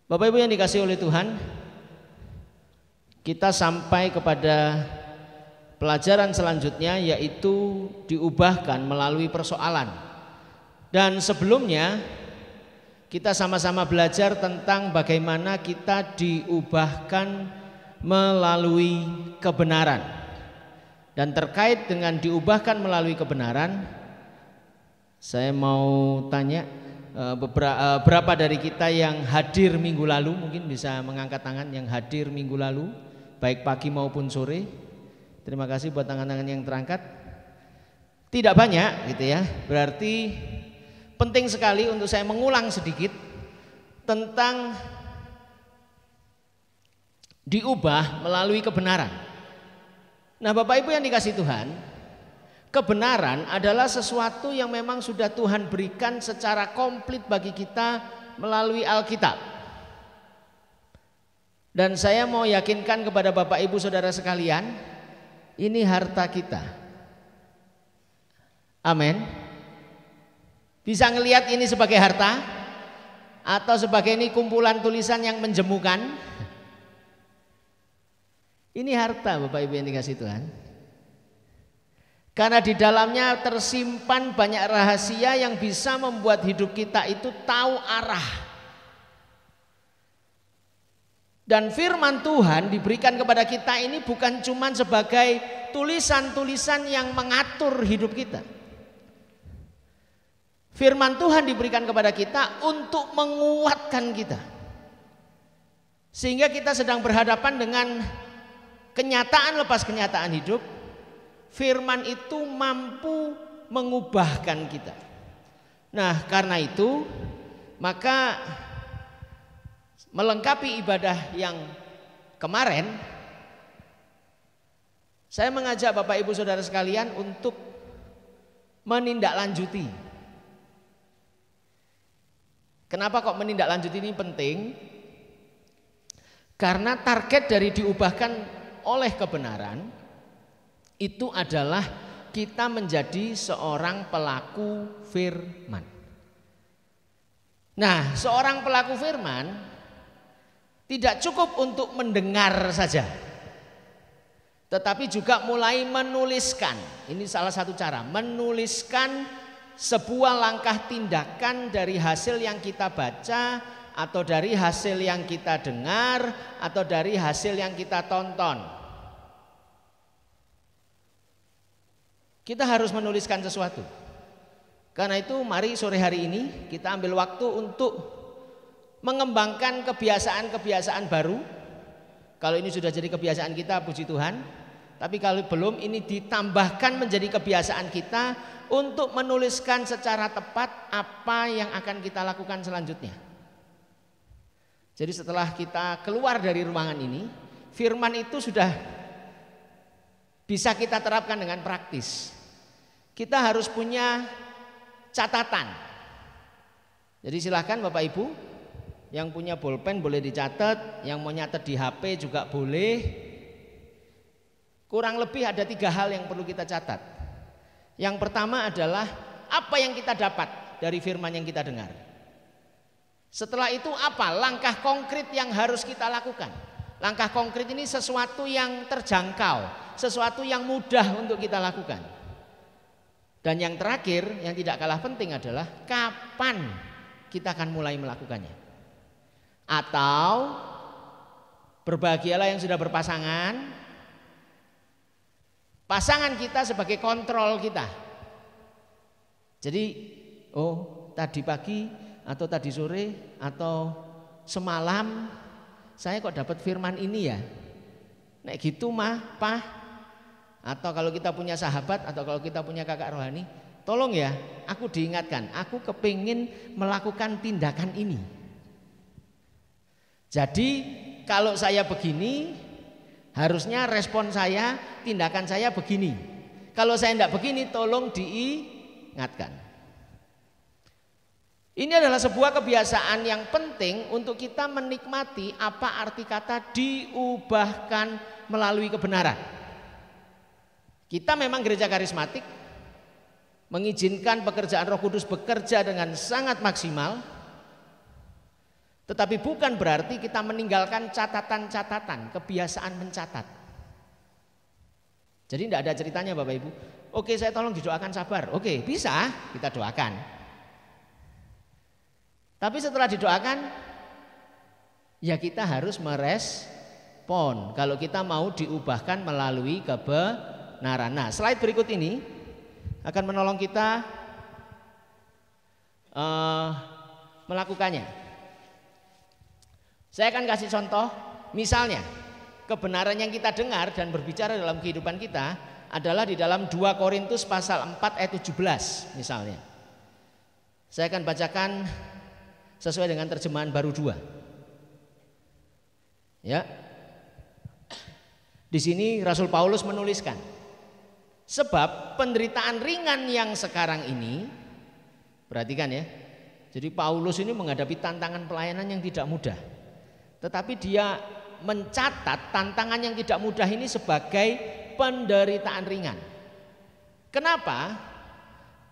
Bapak Ibu yang dikasihi oleh Tuhan, kita sampai kepada pelajaran selanjutnya, yaitu diubahkan melalui persoalan. Dan sebelumnya kita sama-sama belajar tentang bagaimana kita diubahkan melalui kebenaran. Dan terkait dengan diubahkan melalui kebenaran, saya mau tanya berapa dari kita yang hadir minggu lalu, mungkin bisa mengangkat tangan yang hadir minggu lalu, baik pagi maupun sore. Terima kasih buat tangan-tangan yang terangkat. Tidak banyak gitu ya. Berarti penting sekali untuk saya mengulang sedikit tentang diubah melalui kebenaran. Nah, Bapak Ibu yang dikasihi Tuhan, kebenaran adalah sesuatu yang memang sudah Tuhan berikan secara komplit bagi kita melalui Alkitab. Dan saya mau yakinkan kepada Bapak Ibu Saudara sekalian, ini harta kita. Amin. Bisa ngelihat ini sebagai harta atau sebagai ini kumpulan tulisan yang menjemukan? Ini harta, Bapak Ibu yang dikasihi Tuhan. Karena di dalamnya tersimpan banyak rahasia yang bisa membuat hidup kita itu tahu arah. Dan firman Tuhan diberikan kepada kita ini bukan cuma sebagai tulisan-tulisan yang mengatur hidup kita. Firman Tuhan diberikan kepada kita untuk menguatkan kita. Sehingga kita sedang berhadapan dengan kenyataan lepas kenyataan hidup. Firman itu mampu mengubahkan kita. Nah, karena itu maka melengkapi ibadah yang kemarin, saya mengajak Bapak Ibu Saudara sekalian untuk menindaklanjuti. Kenapa kok menindaklanjuti ini penting? Karena target dari diubahkan oleh kebenaran itu adalah kita menjadi seorang pelaku firman. Nah, seorang pelaku firman tidak cukup untuk mendengar saja, tetapi juga mulai menuliskan. Ini salah satu cara, menuliskan sebuah langkah tindakan dari hasil yang kita baca, atau dari hasil yang kita dengar, atau dari hasil yang kita tonton. Kita harus menuliskan sesuatu. Karena itu mari sore hari ini kita ambil waktu untuk mengembangkan kebiasaan-kebiasaan baru. Kalau ini sudah jadi kebiasaan kita, puji Tuhan. Tapi kalau belum, ini ditambahkan menjadi kebiasaan kita untuk menuliskan secara tepat apa yang akan kita lakukan selanjutnya. Jadi setelah kita keluar dari ruangan ini, firman itu sudah bisa kita terapkan dengan praktis. Kita harus punya catatan. Jadi silahkan Bapak Ibu yang punya bolpen boleh dicatat, yang mau nyatet di HP juga boleh. Kurang lebih ada 3 hal yang perlu kita catat. Yang pertama adalah apa yang kita dapat dari firman yang kita dengar. Setelah itu apa langkah konkret yang harus kita lakukan. Langkah konkret ini sesuatu yang terjangkau, sesuatu yang mudah untuk kita lakukan. Dan yang terakhir yang tidak kalah penting adalah kapan kita akan mulai melakukannya. Atau berbahagialah yang sudah berpasangan, pasangan kita sebagai kontrol kita. Jadi tadi pagi atau tadi sore atau semalam saya kok dapat firman ini ya. Nek gitu mah, Pak. Atau kalau kita punya sahabat atau kalau kita punya kakak rohani, tolong ya, aku diingatkan, aku kepingin melakukan tindakan ini. Jadi kalau saya begini, harusnya respon saya, tindakan saya begini. Kalau saya tidak begini, tolong diingatkan. Ini adalah sebuah kebiasaan yang penting untuk kita menikmati apa arti kata diubahkan melalui kebenaran. Kita memang gereja karismatik, mengizinkan pekerjaan Roh Kudus bekerja dengan sangat maksimal. Tetapi bukan berarti kita meninggalkan catatan-catatan, kebiasaan mencatat. Jadi tidak ada ceritanya Bapak Ibu. Oke, saya tolong didoakan sabar. Oke, bisa kita doakan. Tapi setelah didoakan, ya kita harus merespon. Kalau kita mau diubahkan melalui kebenaran. Nah, slide berikut ini akan menolong kita melakukannya. Saya akan kasih contoh, misalnya kebenaran yang kita dengar dan berbicara dalam kehidupan kita adalah di dalam 2 Korintus pasal 4 ayat 17 misalnya. Saya akan bacakan sesuai dengan terjemahan baru 2. Ya. Di sini Rasul Paulus menuliskan, sebab penderitaan ringan yang sekarang ini, perhatikan ya. Jadi Paulus ini menghadapi tantangan pelayanan yang tidak mudah. Tetapi dia mencatat tantangan yang tidak mudah ini sebagai penderitaan ringan. Kenapa?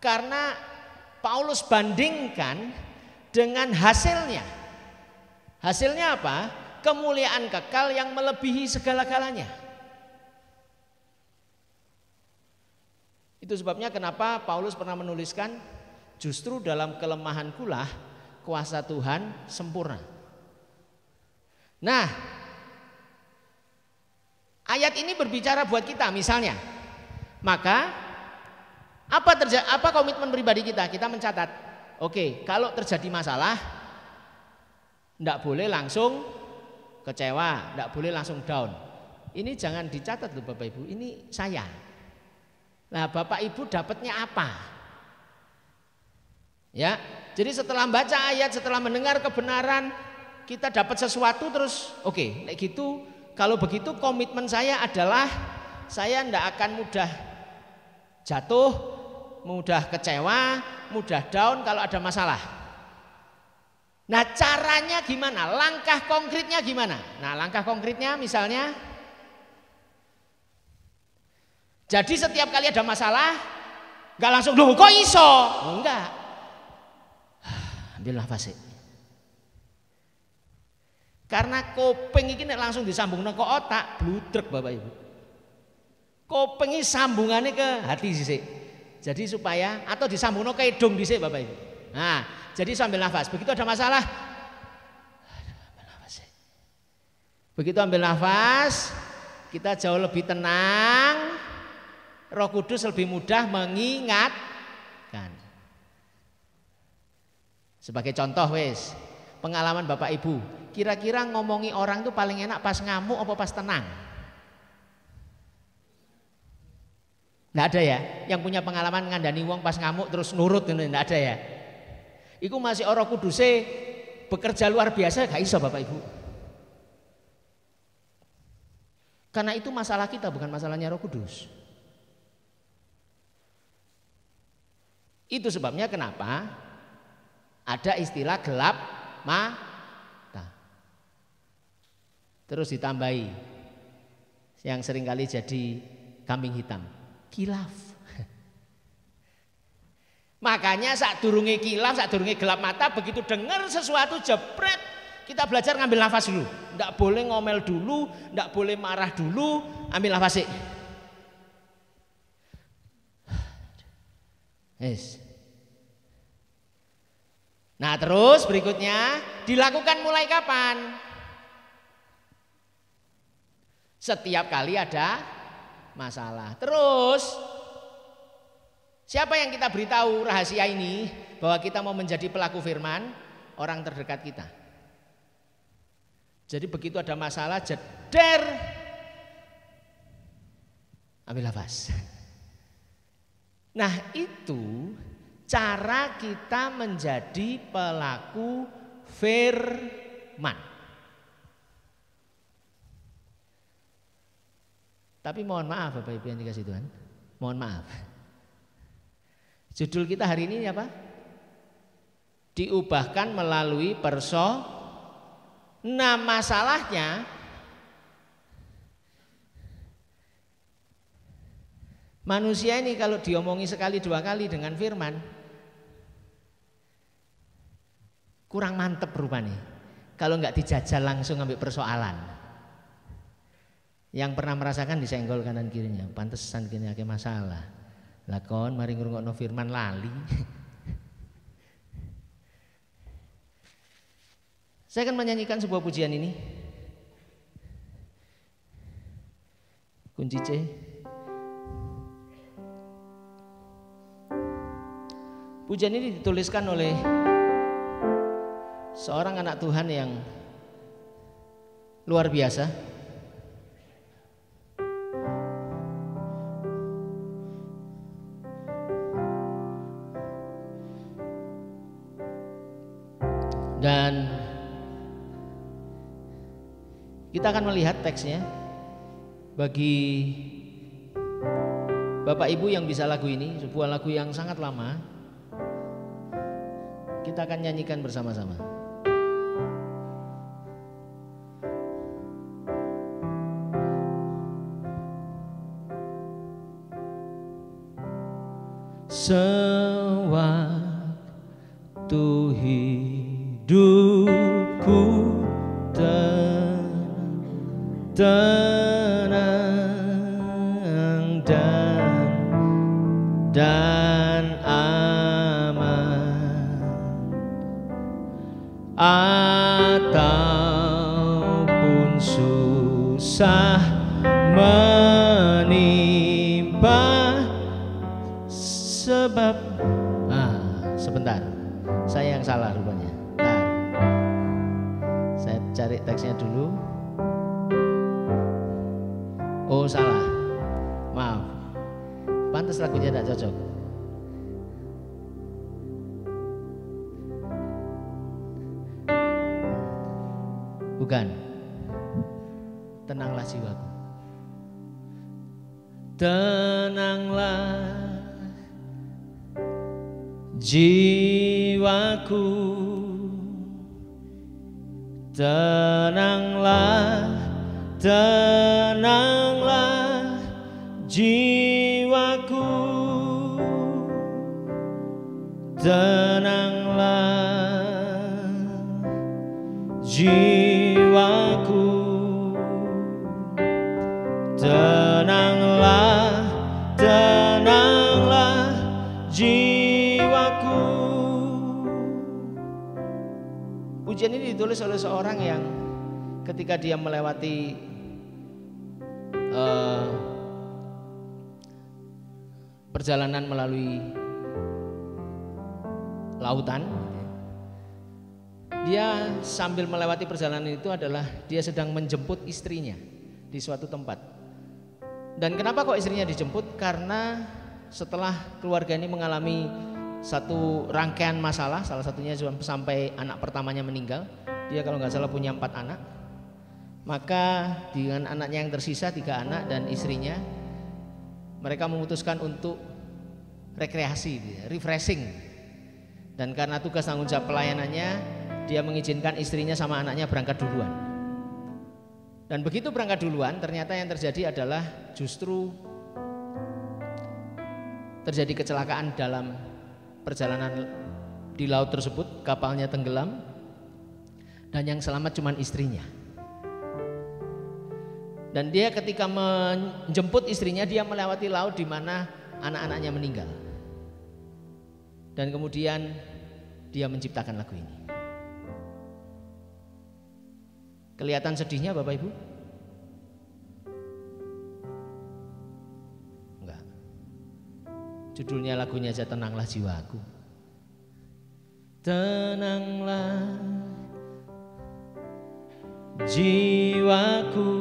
Karena Paulus bandingkan dengan hasilnya. Hasilnya apa? Kemuliaan kekal yang melebihi segala-galanya. Itu sebabnya kenapa Paulus pernah menuliskan, justru dalam kelemahankulah kuasa Tuhan sempurna. Nah, ayat ini berbicara buat kita misalnya. Maka apa komitmen pribadi kita? Kita mencatat. Oke, kalau terjadi masalah enggak boleh langsung kecewa, enggak boleh langsung down. Ini jangan dicatat loh Bapak Ibu, ini saya. Nah, Bapak Ibu dapatnya apa? Ya, jadi setelah baca ayat, setelah mendengar kebenaran, kita dapat sesuatu terus oke, kayak gitu. Kalau begitu komitmen saya adalah saya tidak akan mudah jatuh, mudah kecewa, mudah down kalau ada masalah. Nah, caranya gimana? Langkah konkretnya gimana? Nah, langkah konkretnya misalnya, jadi setiap kali ada masalah nggak langsung loh kok iso? Oh, enggak. Ambil nafas sih. Karena kopeng ini langsung disambung ke otak, bludrek Bapak Ibu. Kopeng ini sambungannya ke hati sih. Jadi supaya atau disambung ke hidung sih Bapak Ibu. Nah, jadi sambil nafas. Begitu ada masalah, ambil nafas. Begitu ambil nafas, kita jauh lebih tenang. Roh Kudus lebih mudah mengingatkan. Sebagai contoh wes, pengalaman Bapak Ibu. Kira-kira ngomongi orang itu paling enak pas ngamuk apa pas tenang? Nggak ada ya? Yang punya pengalaman ngandani wong pas ngamuk terus nurut, nggak ada ya? Iku masih Roh Kuduse bekerja luar biasa, gak iso Bapak Ibu. Karena itu masalah kita, bukan masalahnya Roh Kudus. Itu sebabnya kenapa ada istilah gelap mata. Terus ditambahi yang seringkali jadi kambing hitam, kilaf. Makanya saat durunge kilaf, saat durunge gelap mata, begitu dengar sesuatu jepret, kita belajar ngambil nafas dulu. Nggak boleh ngomel dulu, nggak boleh marah dulu, ambil nafas sih. Yes. Nah, terus berikutnya dilakukan mulai kapan? Setiap kali ada masalah. Terus siapa yang kita beritahu rahasia ini bahwa kita mau menjadi pelaku firman? Orang terdekat kita. Jadi begitu ada masalah, jeder, ambil nafas. Nah, itu cara kita menjadi pelaku firman. Tapi mohon maaf Bapak Ibu yang dikasih Tuhan, mohon maaf. Judul kita hari ini apa? Diubahkan melalui Nah, masalahnya manusia ini kalau diomongi sekali dua kali dengan firman kurang mantep rupanya. kalau nggak dijajal langsung ambil persoalan. Yang pernah merasakan disenggol kanan kirinya, pantesan kini akeh masalah. Lakon mari ngrungokno firman lali. Saya akan menyanyikan sebuah pujian ini. Kunci C. Pujian ini dituliskan oleh seorang anak Tuhan yang luar biasa. Dan kita akan melihat teksnya. Bagi Bapak Ibu yang bisa lagu ini, sebuah lagu yang sangat lama, kita akan nyanyikan bersama-sama. Sewaktu hidupku tenang dan aman, ataupun susah menimpa, sebab sebentar, saya yang salah rupanya. Saya cari teksnya dulu. Oh salah, maaf. Pantas lagunya tidak cocok. Bukan. Tenanglah jiwaku. Tenanglah jiwaku. Tenanglah, tenanglah jiwaku. Tenanglah jiwaku. Tenanglah, tenanglah jiwaku. Pujian ini ditulis oleh seorang yang ketika dia melewati perjalanan melalui lautan, dia sambil melewati perjalanan itu adalah dia sedang menjemput istrinya di suatu tempat. Dan kenapa kok istrinya dijemput? Karena setelah keluarga ini mengalami satu rangkaian masalah, salah satunya sampai anak pertamanya meninggal. Dia kalau nggak salah punya 4 anak. Maka dengan anaknya yang tersisa 3 anak dan istrinya, mereka memutuskan untuk rekreasi, refreshing. Dan karena tugas tanggung jawab pelayanannya, dia mengizinkan istrinya sama anaknya berangkat duluan. Dan begitu berangkat duluan, ternyata yang terjadi adalah justru terjadi kecelakaan dalam perjalanan di laut tersebut. Kapalnya tenggelam dan yang selamat cuma istrinya. Dan dia ketika menjemput istrinya, dia melewati laut di mana anak-anaknya meninggal. Dan kemudian dia menciptakan lagu ini. Kelihatan sedihnya Bapak Ibu? Enggak. Judulnya lagunya aja Tenanglah Jiwaku. Tenanglah jiwaku.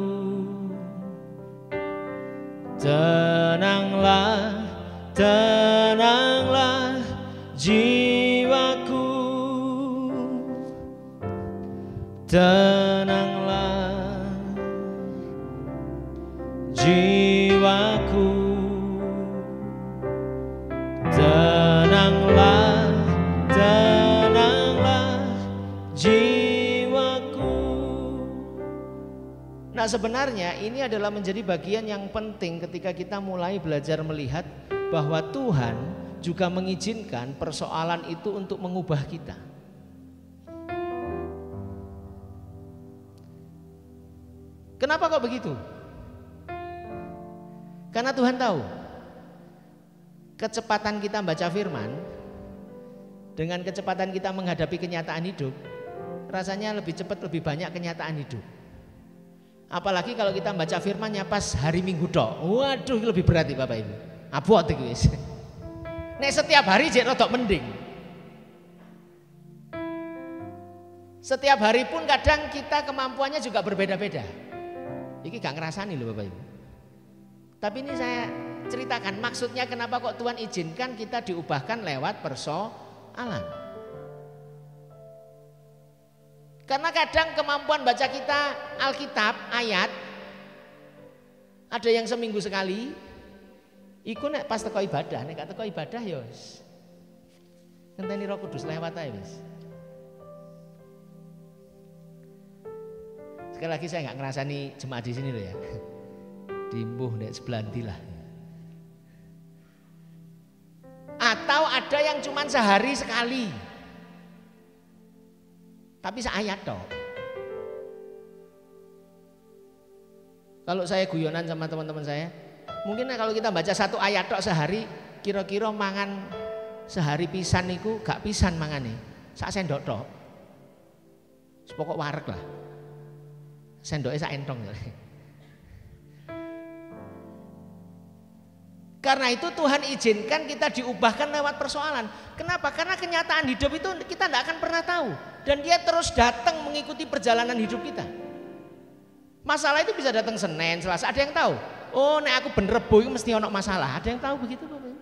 Tenanglah, tenanglah jiwaku. Tenanglah jiwaku. Tenanglah, tenanglah jiwaku. Nah, sebenarnya ini adalah menjadi bagian yang penting ketika kita mulai belajar melihat bahwa Tuhan juga mengizinkan persoalan itu untuk mengubah kita. Kenapa kok begitu? Karena Tuhan tahu kecepatan kita baca firman dengan kecepatan kita menghadapi kenyataan hidup, rasanya lebih cepat, lebih banyak kenyataan hidup. Apalagi kalau kita baca firmannya pas hari Minggu tok. Waduh, lebih berat nih Bapak Ibu. Abot iki wis. Nek setiap hari jek rodok mending. Setiap hari pun kadang kita kemampuannya juga berbeda-beda. Iki gak ngerasani loh Bapak Ibu. Tapi ini saya ceritakan maksudnya kenapa kok Tuhan izinkan kita diubahkan lewat persoalan. Karena kadang kemampuan baca kita Alkitab, ayat, ada yang seminggu sekali, iku nek pas teko ibadah, nek gak teko ibadah ya wis. Ngenteni Roh Kudus lewat ae wis. Sekali lagi saya nggak ngerasani jemaat di sini loh ya. Dimbuh nek sebelah ndi lah. Atau ada yang cuman sehari sekali. Tapi seayat toh. Kalau saya guyonan sama teman-teman saya, mungkin kalau kita baca satu ayat tok sehari, kira-kira mangan sehari pisan niku gak pisan mangane. Sak sendok tok. Sepokok wareg lah. Sendoknya sak entong. Karena itu Tuhan izinkan kita diubahkan lewat persoalan. Kenapa? Karena kenyataan hidup itu kita tidak akan pernah tahu. Dan dia terus datang mengikuti perjalanan hidup kita. Masalah itu bisa datang Senin, Selasa. Ada yang tahu? Oh, nek aku bener Rebo itu mesti ono masalah. Ada yang tahu begitu Bapak?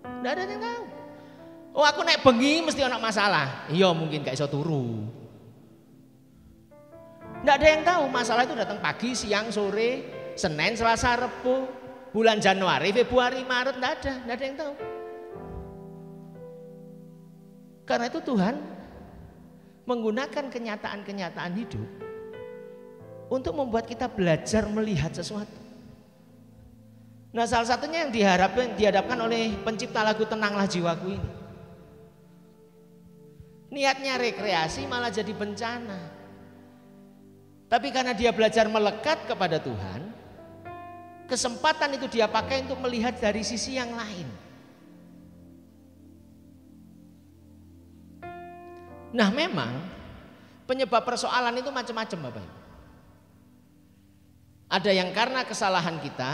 Tidak ada yang tahu. Oh, aku nek bengi mesti ono masalah. Iya, mungkin gak iso turu. Tidak ada yang tahu. Masalah itu datang pagi, siang, sore, Senin, Selasa, Rebo, bulan Januari, Februari, Maret. Tidak ada yang tahu. Karena itu Tuhan menggunakan kenyataan-kenyataan hidup untuk membuat kita belajar melihat sesuatu. Nah, salah satunya yang dihadapkan oleh pencipta lagu Tenanglah Jiwaku ini. Niatnya rekreasi malah jadi bencana. Tapi karena dia belajar melekat kepada Tuhan, kesempatan itu dia pakai untuk melihat dari sisi yang lain. Nah, memang penyebab persoalan itu macam-macam Bapak Ibu. Ada yang karena kesalahan kita,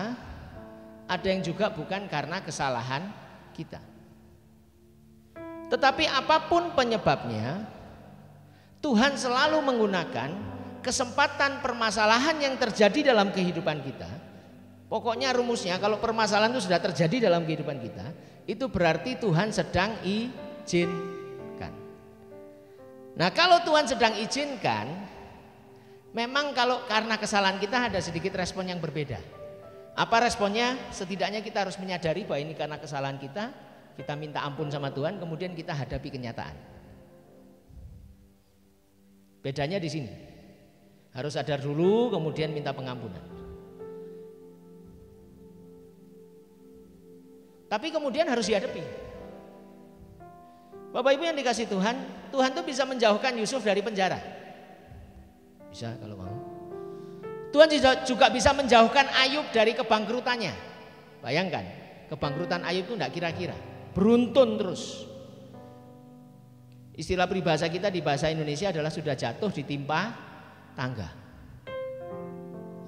ada yang juga bukan karena kesalahan kita. Tetapi apapun penyebabnya, Tuhan selalu menggunakan kesempatan permasalahan yang terjadi dalam kehidupan kita. Pokoknya rumusnya kalau permasalahan itu sudah terjadi dalam kehidupan kita, itu berarti Tuhan sedang izinkan. Nah, kalau Tuhan sedang izinkan, memang kalau karena kesalahan kita ada sedikit respon yang berbeda. Apa responnya? Setidaknya kita harus menyadari bahwa ini karena kesalahan kita minta ampun sama Tuhan, kemudian kita hadapi kenyataan. Bedanya di sini. Harus sadar dulu, kemudian minta pengampunan. Tapi kemudian harus dihadapi. Bapak Ibu yang dikasih Tuhan, Tuhan tuh bisa menjauhkan Yusuf dari penjara. Bisa kalau mau. Tuhan juga bisa menjauhkan Ayub dari kebangkrutannya. Bayangkan, kebangkrutan Ayub itu enggak kira-kira, beruntun terus. Istilah peribahasa kita di bahasa Indonesia adalah sudah jatuh ditimpa tangga.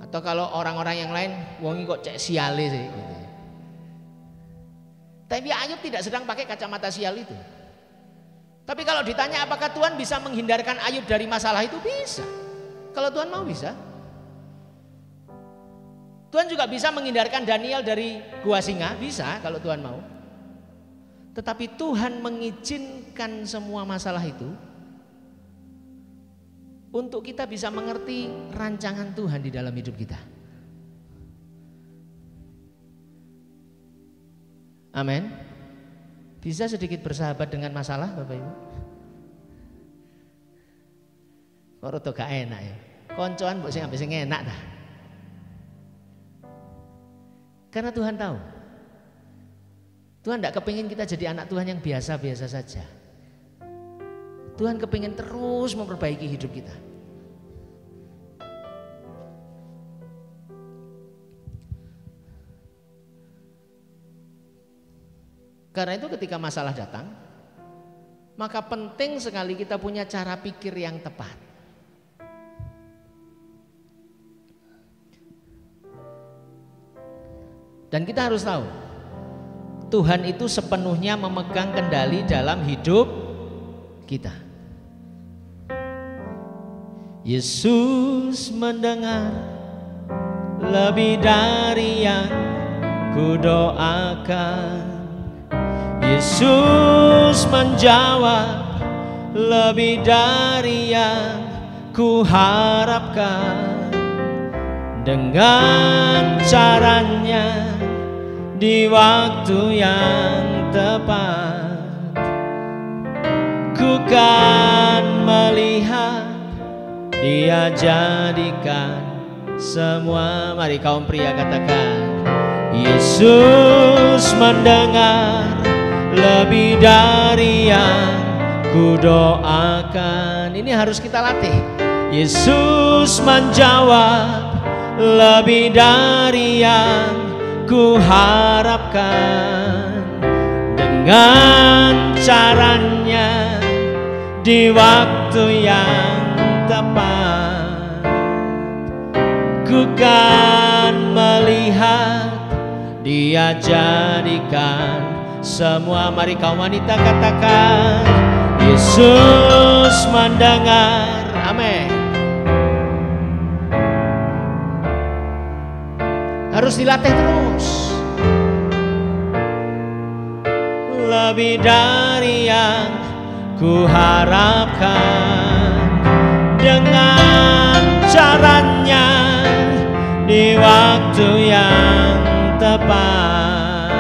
Atau kalau orang-orang yang lain, wongi kok cek siale sih gitu. Tapi Ayub tidak sedang pakai kacamata sial itu. Tapi kalau ditanya apakah Tuhan bisa menghindarkan Ayub dari masalah itu? Bisa. Kalau Tuhan mau bisa. Tuhan juga bisa menghindarkan Daniel dari gua singa, bisa kalau Tuhan mau. Tetapi Tuhan mengizinkan semua masalah itu untuk kita bisa mengerti rancangan Tuhan di dalam hidup kita. Amin. Bisa sedikit bersahabat dengan masalah Bapak Ibu? Kok rada gak enak ya? Koncoan mbok sing ambek sing enak dah. Karena Tuhan tahu. Tuhan tidak kepingin kita jadi anak Tuhan yang biasa-biasa saja. Tuhan kepingin terus memperbaiki hidup kita. Karena itu ketika masalah datang, maka penting sekali kita punya cara pikir yang tepat. Dan kita harus tahu, Tuhan itu sepenuhnya memegang kendali dalam hidup kita. Yesus mendengar lebih dari yang kudoakan. Yesus menjawab lebih dari yang kuharapkan. Dengan caranya di waktu yang tepat, ku kan melihat Dia jadikan semua. Mari kaum pria katakan, Yesus mendengar lebih dari yang kudoakan. Ini harus kita latih. Yesus menjawab lebih dari yang kuharapkan. Dengan caranya di waktu yang tepat, ku kan melihat Dia jadikan semua. Mari kaum wanita katakan, Yesus mendengar. Amin. Harus dilatih terus. Lebih dari yang kuharapkan. Dengan caranya di waktu yang tepat,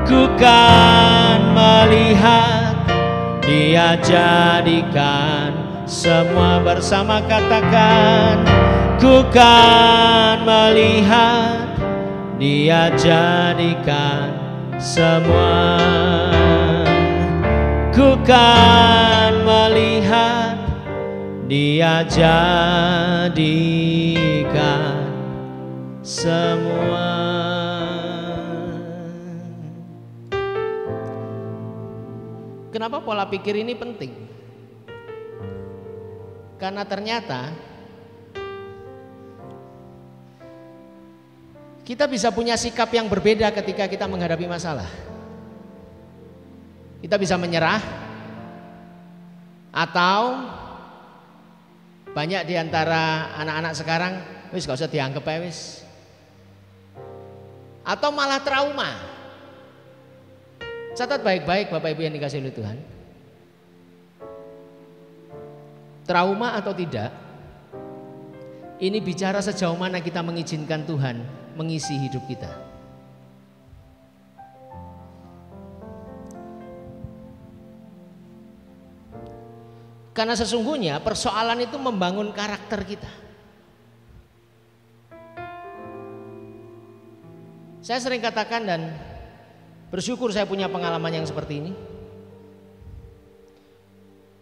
ku kan melihat Dia jadikan semua. Bersama katakan, ku kan melihat Dia jadikan semua. Ku kan melihat Dia jadikan semua. Kenapa pola pikir ini penting? Karena ternyata kita bisa punya sikap yang berbeda ketika kita menghadapi masalah. Kita bisa menyerah, atau banyak diantara anak-anak sekarang, wis gak usah dianggap ya wis. Atau malah trauma. Catat baik-baik Bapak Ibu yang dikasihi oleh Tuhan. Trauma atau tidak, ini bicara sejauh mana kita mengizinkan Tuhan mengisi hidup kita. Karena sesungguhnya persoalan itu membangun karakter kita. Saya sering katakan dan bersyukur saya punya pengalaman yang seperti ini.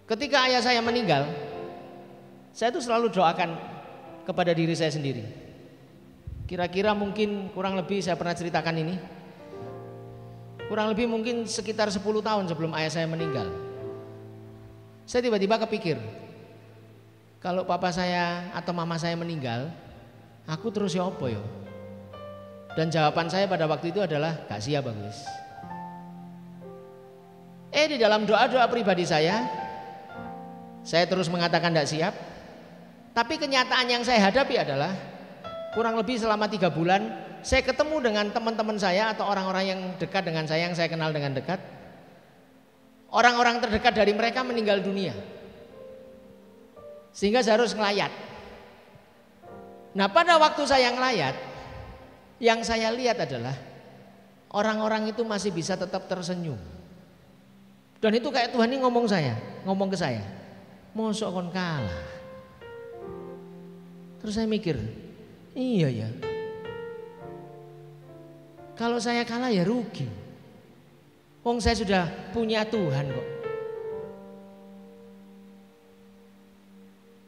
Ketika ayah saya meninggal, saya itu selalu doakan kepada diri saya sendiri. Kira-kira mungkin kurang lebih saya pernah ceritakan ini. Kurang lebih mungkin sekitar 10 tahun sebelum ayah saya meninggal. Saya tiba-tiba kepikir, kalau papa saya atau mama saya meninggal, aku terus ya apa ya? Dan jawaban saya pada waktu itu adalah gak siap bagus. Di dalam doa-doa pribadi saya terus mengatakan gak siap. Tapi kenyataan yang saya hadapi adalah kurang lebih selama 3 bulan saya ketemu dengan teman-teman saya atau orang-orang yang dekat dengan saya, yang saya kenal dengan dekat. Orang-orang terdekat dari mereka meninggal dunia. Sehingga saya harus ngelayat. Nah pada waktu saya ngelayat, yang saya lihat adalah orang-orang itu masih bisa tetap tersenyum. Dan itu kayak Tuhan ini ngomong ke saya, mosok kon kalah. Terus saya mikir, iya ya, kalau saya kalah ya rugi. Wong saya sudah punya Tuhan kok.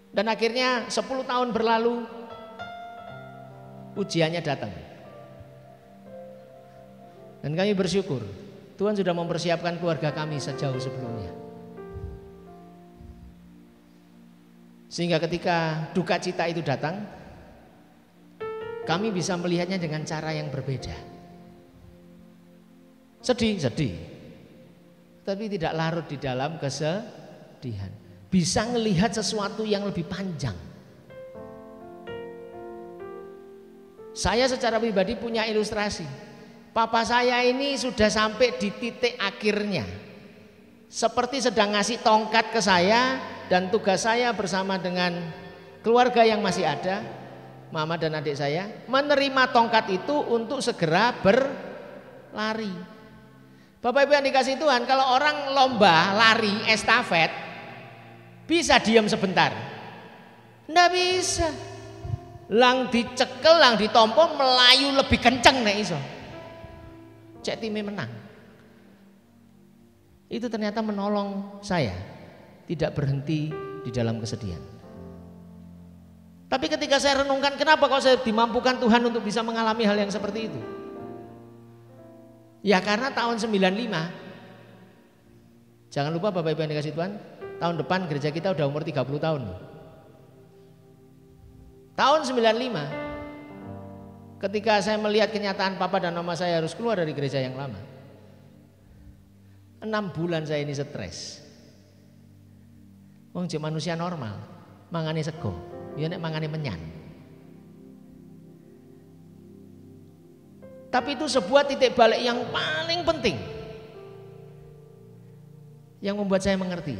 Dan akhirnya 10 tahun berlalu, ujiannya datang. Dan kami bersyukur Tuhan sudah mempersiapkan keluarga kami sejauh sebelumnya. Sehingga ketika duka cita itu datang, kami bisa melihatnya dengan cara yang berbeda. Sedih, tapi tidak larut di dalam kesedihan. Bisa melihat sesuatu yang lebih panjang. Saya secara pribadi punya ilustrasi. Papa saya ini sudah sampai di titik akhirnya. Seperti sedang ngasih tongkat ke saya, dan tugas saya bersama dengan keluarga yang masih ada, mama dan adik saya, menerima tongkat itu untuk segera berlari. Bapak Ibu yang dikasih Tuhan, kalau orang lomba lari estafet bisa diam sebentar? Nggak bisa. Lang dicekel, lang ditompo, melayu lebih kenceng nek iso. Cek timnya menang. Itu ternyata menolong saya tidak berhenti di dalam kesedihan. Tapi ketika saya renungkan, kenapa kok saya dimampukan Tuhan untuk bisa mengalami hal yang seperti itu? Ya karena tahun 95. Jangan lupa Bapak Ibu yang dikasih Tuhan, tahun depan gereja kita udah umur 30 tahun. Tahun 95. Ketika saya melihat kenyataan papa dan mama saya harus keluar dari gereja yang lama, 6 bulan saya ini stres. Wong cek manusia normal, mangane sego, ya nek mangane menyan. Tapi itu sebuah titik balik yang paling penting, yang membuat saya mengerti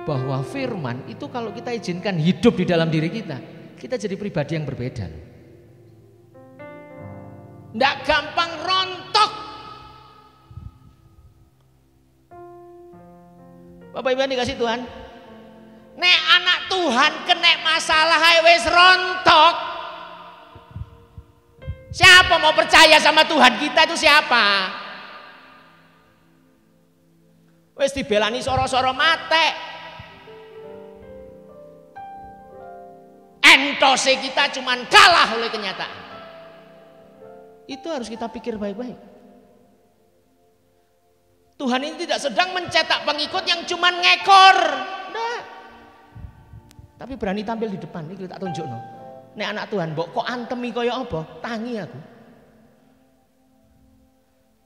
bahwa firman itu kalau kita izinkan hidup di dalam diri kita jadi pribadi yang berbeda. Nggak gampang rontok. Bapak Ibu yang dikasih Tuhan, nek anak Tuhan kena masalah wis rontok. Siapa mau percaya sama Tuhan kita itu siapa? Wis dibelani soro-soro mate. Entose kita cuman kalah oleh kenyataan. Itu harus kita pikir baik-baik. Tuhan ini tidak sedang mencetak pengikut yang cuman ngekor. Nah. Tapi berani tampil di depan. Ini tak tunjuk no. Nek anak Tuhan, mbok kok antemi kaya apa? Tangi aku.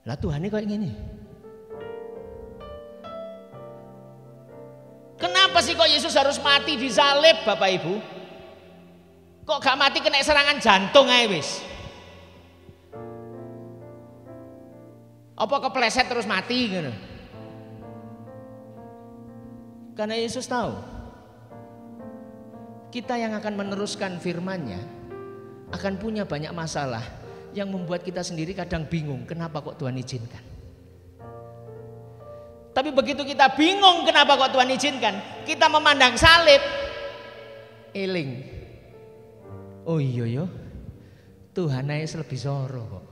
Lah Tuhan ini kaya gini. Kenapa sih kok Yesus harus mati di salib, Bapak Ibu? Kok gak mati kena serangan jantung ae wis? Apa kepleset terus mati gitu? Karena Yesus tahu kita yang akan meneruskan firman-Nya akan punya banyak masalah yang membuat kita sendiri kadang bingung kenapa kok Tuhan izinkan. Tapi begitu kita bingung kenapa kok Tuhan izinkan, kita memandang salib, eling. Oh iya yo, Tuhan aja lebih soro kok.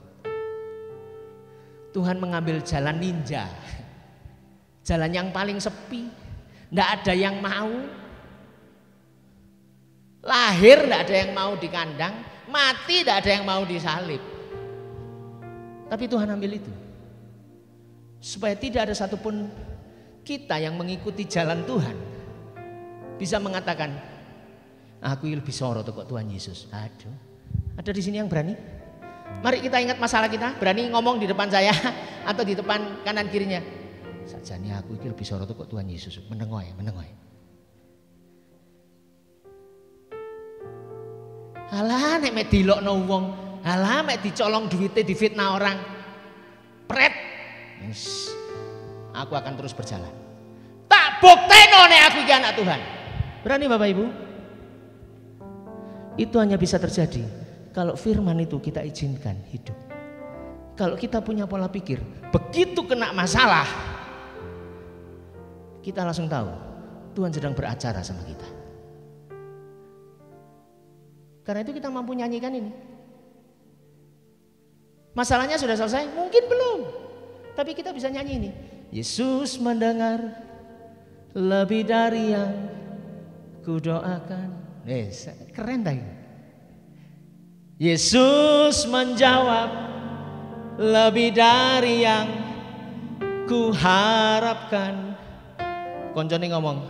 Tuhan mengambil jalan ninja, jalan yang paling sepi, ndak ada yang mau. Lahir ndak ada yang mau di kandang, mati ndak ada yang mau disalib. Tapi Tuhan ambil itu, supaya tidak ada satupun kita yang mengikuti jalan Tuhan bisa mengatakan, aku lebih soro kok Tuhan Yesus. Aduh, ada di sini yang berani? Mari kita ingat masalah kita, berani ngomong di depan saya atau di depan kanan kirinya. Sajane aku iki lebih sorot kok Tuhan Yesus. Menengoy. Alah nek mek dilokno wong, alah mek dicolong duwite difitnah orang. Pret. Yes. Aku akan terus berjalan. Tak bukteno nek aku iki anak Tuhan. Berani Bapak Ibu? Itu hanya bisa terjadi kalau firman itu kita izinkan hidup. Kalau kita punya pola pikir, begitu kena masalah, kita langsung tahu Tuhan sedang beracara sama kita. Karena itu kita mampu nyanyikan ini. Masalahnya sudah selesai? Mungkin belum. Tapi kita bisa nyanyi ini. Yesus mendengar lebih dari yang kudoakan. Keren tadi. Yesus menjawab lebih dari yang ku harapkan. Koncone ngomong,